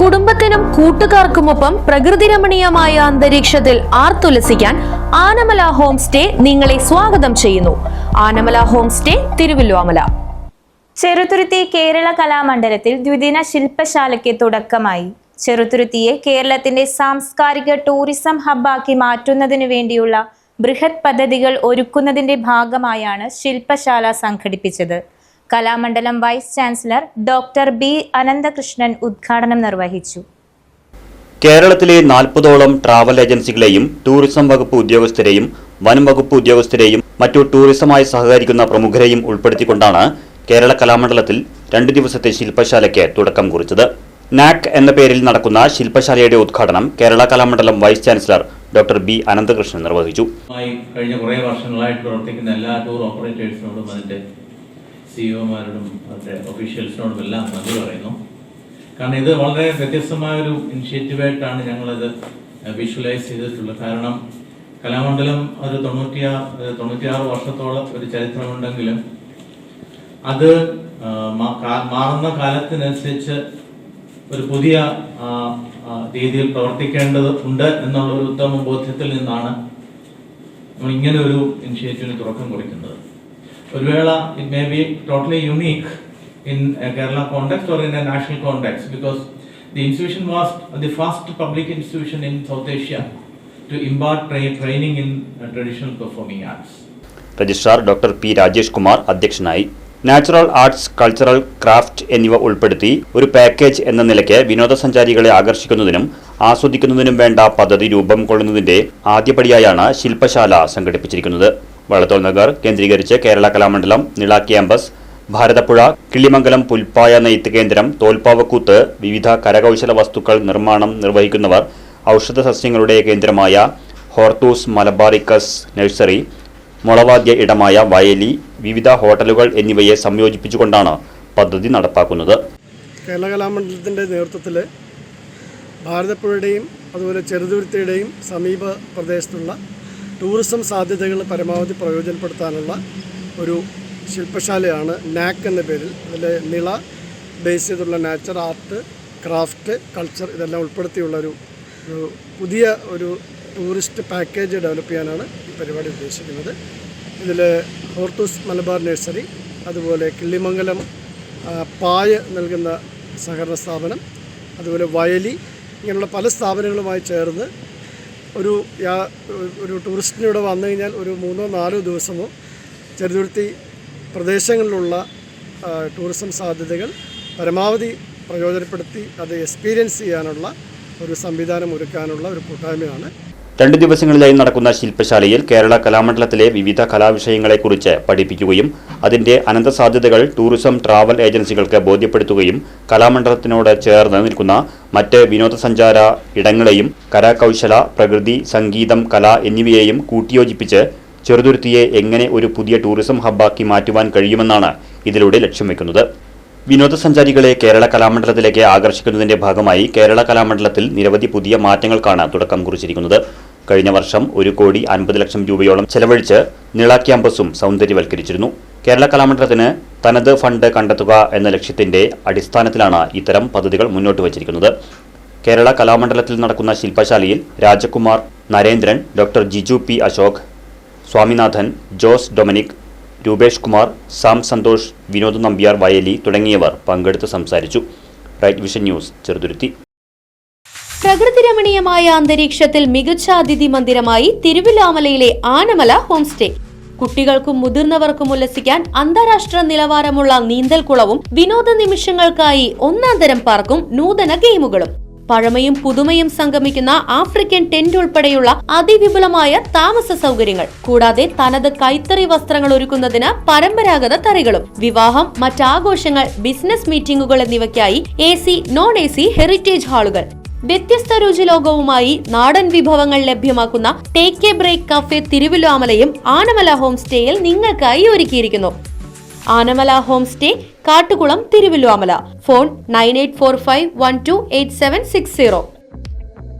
കുടുംബത്തിനും കൂട്ടുകാർക്കുമൊപ്പം പ്രകൃതിരമണീയമായ അന്തരീക്ഷത്തിൽ ആർത്തുലസിക്കാൻ ആനമല ഹോം സ്റ്റേ നിങ്ങളെ സ്വാഗതം ചെയ്യുന്നു. Anamala home stay, Thiruvilwamala. ചെറുതുരുത്തി കേരള കലാമണ്ഡലത്തിൽ ദ്വിദിന ശില്പശാലയ്ക്ക് തുടക്കമായി. ചെറുതുരുത്തിയെ കേരളത്തിന്റെ സാംസ്കാരിക ടൂറിസം ഹബ്ബാക്കി മാറ്റുന്നതിനു വേണ്ടിയുള്ള ബൃഹത് പദ്ധതികൾ ഒരുക്കുന്നതിന്റെ ഭാഗമായാണ് ശില്പശാല സംഘടിപ്പിച്ചത്. Kalamandalam vice chancellor doctor B Ananthakrishnan ഉദ്ഘാടനം നിർവഹിച്ചു. കേരളത്തിലെ 40ഓളം ട്രാവൽ ഏജൻസികളെയും ടൂറിസം വകുപ്പ് ഉദ്യോഗസ്ഥരെയും വനം വകുപ്പ് ഉദ്യോഗസ്ഥരെയും മറ്റു ടൂറിസമായി സഹകരിക്കുന്ന പ്രമുഖരെയും ഉൾപ്പെടുത്തിക്കൊണ്ടാണ് കേരള കലാമണ്ഡലത്തിൽ 2 ദിവസത്തെ ശില്പശാലയ്ക്ക് തുടക്കം കുറിച്ചത്. നാക് എന്ന പേരിൽ നടക്കുന്ന ശില്പശാലയുടെ ഉദ്ഘാടനം Kerala Kalamandalam vice chancellor doctor B Ananthakrishnan നിർവഹിച്ചു. കഴിഞ്ഞ കുറേ വർഷങ്ങളായിട്ട് പ്രവർത്തിക്കുന്ന എല്ലാ ടൂർ ഓപ്പറേറ്റേഴ്സിനോടും അതിൻ്റെ സിഇഒമാരോടും അവരുടെ ഒഫീഷ്യൽസിനോടും എല്ലാം നന്ദി പറയുന്നു. കാരണം ഇത് വളരെ വ്യത്യസ്തമായൊരു ഇനിഷ്യേറ്റീവായിട്ടാണ് ഞങ്ങളത് വിഷ്വലൈസ് ചെയ്തിട്ടുള്ളത്. കാരണം കലാമണ്ഡലം ഒരു 96 വർഷത്തോളം ഒരു ചരിത്രമുണ്ടെങ്കിലും അത് മാറുന്ന കാലത്തിനനുസരിച്ച് ഒരു പുതിയ രീതിയിൽ പ്രവർത്തിക്കേണ്ടത് ഉണ്ട് എന്നുള്ള ഒരു ഉത്തമ ബോധ്യത്തിൽ നിന്നാണ് നമ്മൾ ഇങ്ങനെ ഒരു ഇനിഷ്യേറ്റീവിന് തുടക്കം കുറിക്കുന്നത്. ഒരു വേള it may be totally unique in a Kerala context or in a national context, because the institution was the first public institution in South Asia to impart training in traditional performing arts. Registrar doctor P Rajesh Kumar അധ്യക്ഷനായി. Natural arts, cultural, craft എന്നിവ ഉൾപ്പെടുത്തി ഒരു package എന്ന നിലയ്ക്ക് വിനോദസഞ്ചാരികളെ ആകർഷിക്കുന്നതിനും ആസ്വദിക്കുന്നതിനും വേണ്ട പദ്ധതി രൂപം കൊള്ളുന്നതിന്റെ ആദ്യപടിയായാണ് ശില്പശാല സംഘടിപ്പിച്ചിരിക്കുന്നത്. വള്ളത്തോൾ നഗർ കേന്ദ്രീകരിച്ച് കേരള കലാമണ്ഡലം, നിള ക്യാമ്പസ്, ഭാരതപ്പുഴ, കിള്ളിമംഗലം പുൽപ്പായ നെയ്ത്ത് കേന്ദ്രം, തോൽപ്പാവക്കൂത്ത്, വിവിധ കരകൗശല വസ്തുക്കൾ നിർമ്മാണം നിർവഹിക്കുന്നവർ, ഔഷധ സസ്യങ്ങളുടെ കേന്ദ്രമായ ഹോർത്തൂസ് മലബാറിക്കസ് നഴ്സറി, മുളവാദ്യ ഇടമായ വയലി, വിവിധ ഹോട്ടലുകൾ എന്നിവയെ സംയോജിപ്പിച്ചുകൊണ്ടാണ് പദ്ധതി നടപ്പാക്കുന്നത്. കേരള കലാമണ്ഡലത്തിൻ്റെ നേതൃത്വത്തിൽ ഭാരതപ്പുഴയുടെയും അതുപോലെ ചെറുതുരുത്തിയുടെയും സമീപ പ്രദേശത്തുള്ള ടൂറിസം സാധ്യതകൾ പരമാവധി പ്രയോജനപ്പെടുത്താനുള്ള ഒരു ശില്പശാലയാണ് നാക് എന്ന പേരിൽ. അതിൽ നിള ബേസ് ചെയ്തുള്ള നാച്ചർ, ആർട്ട്, ക്രാഫ്റ്റ്, കൾച്ചർ ഇതെല്ലാം ഉൾപ്പെടുത്തിയുള്ള ഒരു പുതിയ ഒരു ടൂറിസ്റ്റ് പാക്കേജ് ഡെവലപ്പ് ചെയ്യാനാണ് ഈ പരിപാടി ഉദ്ദേശിക്കുന്നത്. ഇതിൽ ഹോർത്തൂസ് മലബാർ നഴ്സറി, അതുപോലെ കിള്ളിമംഗലം പായ നൽകുന്ന സഹകരണ സ്ഥാപനം, അതുപോലെ വയലി, ഇങ്ങനെയുള്ള പല സ്ഥാപനങ്ങളുമായി ചേർന്ന് ഒരു ടൂറിസ്റ്റിന് ഇവിടെ വന്നു കഴിഞ്ഞാൽ ഒരു 3-4 ദിവസമോ ചെറുതുരുത്തി പ്രദേശങ്ങളിലുള്ള ടൂറിസം സാധ്യതകൾ പരമാവധി പ്രയോജനപ്പെടുത്തി അത് എക്സ്പീരിയൻസ് ചെയ്യാനുള്ള ഒരു സംവിധാനം ഒരുക്കാനുള്ള ഒരു കൂട്ടായ്മയാണ്. 2 ദിവസങ്ങളിലായി നടക്കുന്ന ശില്പശാലയിൽ കേരള കലാമണ്ഡലത്തിലെ വിവിധ കലാവിഷയങ്ങളെക്കുറിച്ച് പഠിപ്പിക്കുകയും അതിന്റെ അനന്തസാധ്യതകൾ ടൂറിസം ട്രാവൽ ഏജൻസികൾക്ക് ബോധ്യപ്പെടുത്തുകയും കലാമണ്ഡലത്തിനോട് ചേർന്ന് നിൽക്കുന്ന മറ്റ് വിനോദസഞ്ചാര ഇടങ്ങളെയും കരകൗശല, പ്രകൃതി, സംഗീതം, കല എന്നിവയെയും കൂട്ടിയോജിപ്പിച്ച് ചെറുതുരുത്തിയെ എങ്ങനെ ഒരു പുതിയ ടൂറിസം ഹബ്ബാക്കി മാറ്റുവാൻ കഴിയുമെന്നാണ് ഇതിലൂടെ ലക്ഷ്യം വെക്കുന്നത്. വിനോദസഞ്ചാരികളെ കേരള കലാമണ്ഡലത്തിലേക്ക് ആകർഷിക്കുന്നതിന്റെ ഭാഗമായി കേരള കലാമണ്ഡലത്തിൽ നിരവധി പുതിയ മാറ്റങ്ങൾക്കാണ് തുടക്കം കുറിച്ചിരിക്കുന്നത്. കഴിഞ്ഞ വർഷം 1,50 ലക്ഷം രൂപയോളം ചെലവഴിച്ച് നിള ക്യാമ്പസും സൗന്ദര്യവൽക്കരിച്ചിരുന്നു. കേരള കലാമണ്ഡലത്തിന് തനത് ഫണ്ട് കണ്ടെത്തുക എന്ന ലക്ഷ്യത്തിന്റെ അടിസ്ഥാനത്തിലാണ് ഇത്തരം പദ്ധതികൾ മുന്നോട്ട് വച്ചിരിക്കുന്നത്. കേരള കലാമണ്ഡലത്തിൽ നടക്കുന്ന ശില്പശാലയിൽ Rajkumar, Narendran, doctor Jiju P Ashok, Swaminathan, Jose Dominic, Roopesh Kumar, Sam Santhosh, Vinod Nambiar Vayali തുടങ്ങിയവർ പങ്കെടുത്ത് സംസാരിച്ചു. Right Vision news, Cheruthuruthy. പ്രകൃതിരമണീയമായ അന്തരീക്ഷത്തിൽ മികച്ച അതിഥി മന്ദിരമായി തിരുവല്ലോമലയിലെ ആനമല ഹോം സ്റ്റേ. കുട്ടികൾക്കും മുതിർന്നവർക്കും ഉല്ലസിക്കാൻ അന്താരാഷ്ട്ര നിലവാരമുള്ള നീന്തൽക്കുളവും വിനോദ നിമിഷങ്ങൾക്കായി ഒന്നാന്തരം പാർക്കും നൂതന ഗെയിമുകളും. പഴമയും പുതുമയും സംഗമിക്കുന്ന ആഫ്രിക്കൻ ടെന്റ് ഉൾപ്പെടെയുള്ള അതിവിപുലമായ താമസ സൗകര്യങ്ങൾ, കൂടാതെ തനത് കൈത്തറി വസ്ത്രങ്ങൾ ഒരുക്കുന്നതിന് പരമ്പരാഗത തറികളും, വിവാഹം, മറ്റാഘോഷങ്ങൾ, ബിസിനസ് മീറ്റിംഗുകൾ എന്നിവയ്ക്കായി AC, non-AC ഹെറിറ്റേജ് ഹാളുകൾ. വ്യത്യസ്ത രുചിലോകവുമായി നാടൻ വിഭവങ്ങൾ ലഭ്യമാക്കുന്ന ടേക്ക് എ ബ്രേക്ക് കഫേ തിരുവല്ലോമലയും ആനമല ഹോം സ്റ്റേയിൽ നിങ്ങൾക്കായി ഒരുക്കിയിരിക്കുന്നു. Anamala home stay, Kattukulam, Thiruvilwamala. Phone 9845128760.